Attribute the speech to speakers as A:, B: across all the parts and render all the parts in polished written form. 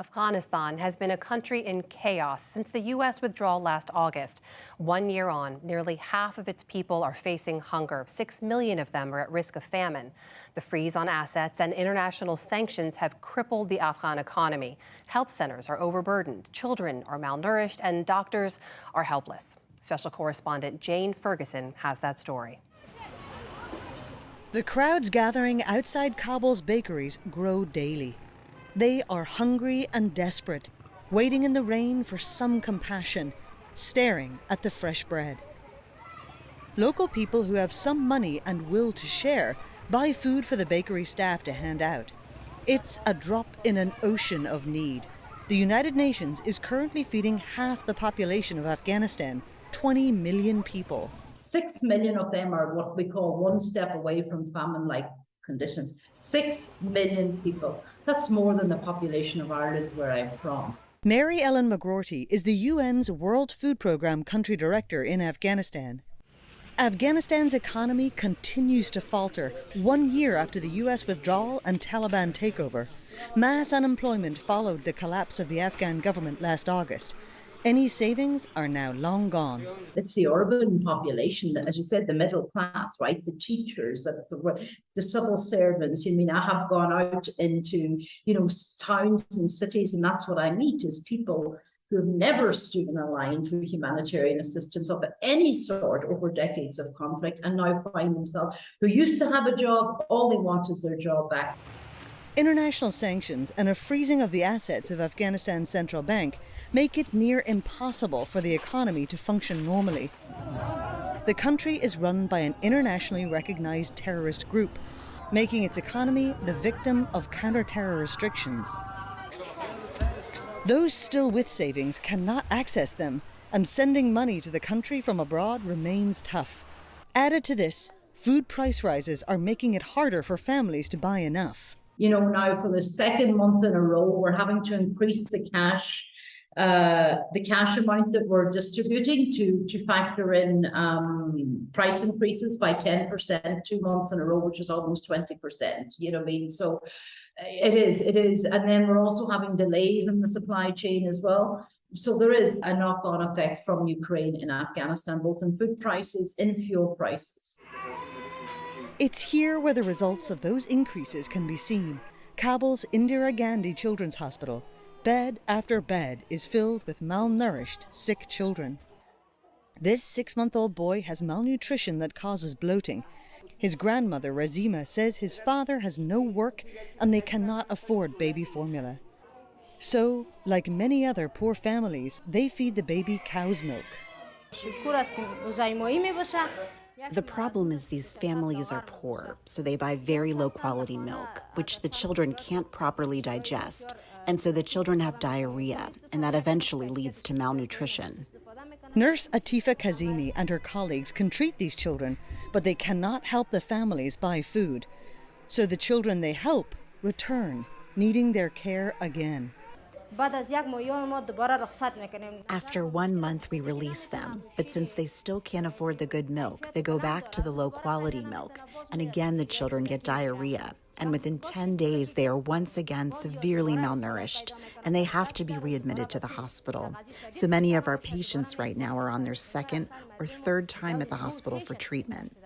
A: Afghanistan has been a country in chaos since the U.S. withdrawal last August. 1 year on, nearly half of its people are facing hunger. 6 million of them are at risk of famine. The freeze on assets and international sanctions have crippled the Afghan economy. Health centers are overburdened, children are malnourished, and doctors are helpless. Special correspondent Jane Ferguson has that story.
B: The crowds gathering outside Kabul's bakeries grow daily. They are hungry and desperate, waiting in the rain for some compassion, staring at the fresh bread. Local people who have some money and will to share buy food for the bakery staff to hand out. It's a drop in an ocean of need. The United Nations is currently feeding half the population of Afghanistan, 20 million people.
C: 6 million of them are what we call one step away from famine-like conditions. 6 million people. That's more than the population of Ireland, where I'm from.
B: Mary Ellen McGroarty is the UN's World Food Programme country director in Afghanistan. Afghanistan's economy continues to falter 1 year after the US withdrawal and Taliban takeover. Mass unemployment followed the collapse of the Afghan government last August. Any savings are now long gone.
C: It's the urban population, as you said, the middle class, right? The teachers, the civil servants. I mean, I have gone out into, towns and cities, and that's what I meet is people who have never stood in a line for humanitarian assistance of any sort over decades of conflict and now find themselves, who used to have a job, all they want is their job back.
B: International sanctions and a freezing of the assets of Afghanistan's central bank make it near impossible for the economy to function normally. The country is run by an internationally recognized terrorist group, making its economy the victim of counter-terror restrictions. Those still with savings cannot access them, and sending money to the country from abroad remains tough. Added to this, food price rises are making it harder for families to buy enough.
C: Now for the second month in a row, we're having to increase the cash amount that we're distributing to factor in price increases by 10% 2 months in a row, which is almost 20%. You know what I mean? So it is. And then we're also having delays in the supply chain as well. So there is a knock-on effect from Ukraine in Afghanistan, both in food prices, in fuel prices.
B: It's here where the results of those increases can be seen. Kabul's Indira Gandhi Children's Hospital. Bed after bed is filled with malnourished, sick children. This 6-month-old boy has malnutrition that causes bloating. His grandmother, Razima, says his father has no work and they cannot afford baby formula. So, like many other poor families, they feed the baby cow's milk.
D: The problem is these families are poor, so they buy very low-quality milk, which the children can't properly digest, and so the children have diarrhea, and that eventually leads to malnutrition.
B: Nurse Atifa Kazimi and her colleagues can treat these children, but they cannot help the families buy food. So the children they help return, needing their care again.
D: After 1 month, we release them, but since they still can't afford the good milk, they go back to the low-quality milk, and again the children get diarrhea, and within 10 days they are once again severely malnourished, and they have to be readmitted to the hospital. So many of our patients right now are on their second or third time at the hospital for treatment.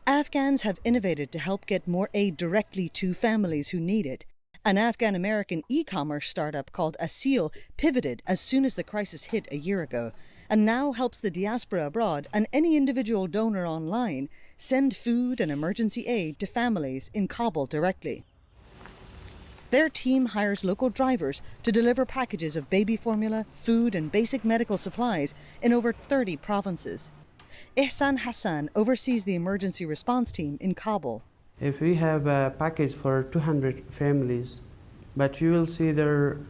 B: Afghans have innovated to help get more aid directly to families who need it. An Afghan-American e-commerce startup called Asil pivoted as soon as the crisis hit a year ago, and now helps the diaspora abroad and any individual donor online send food and emergency aid to families in Kabul directly. Their team hires local drivers to deliver packages of baby formula, food and basic medical supplies in over 30 provinces. Ihsan Hassan oversees the emergency response team in Kabul.
E: If we have a package for 200 families, but you will see there are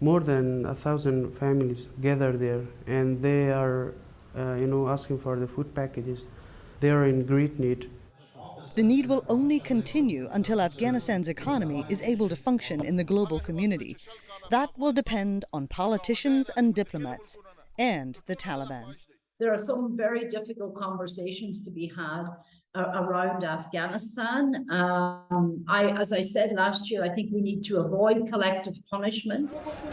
E: more than 1,000 families gathered there, and they are, asking for the food packages. They are in great need.
B: The need will only continue until Afghanistan's economy is able to function in the global community. That will depend on politicians and diplomats, and the Taliban.
C: There are some very difficult conversations to be had around Afghanistan. As I said last year, I think we need to avoid collective punishment.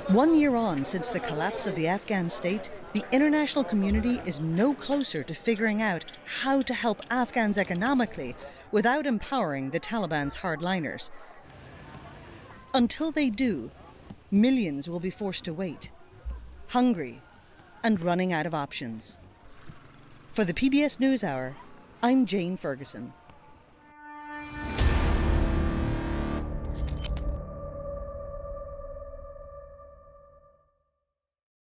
B: 1 year on since the collapse of the Afghan state, the international community is no closer to figuring out how to help Afghans economically without empowering the Taliban's hardliners. Until they do, millions will be forced to wait, hungry and running out of options. For the PBS NewsHour, I'm Jane Ferguson.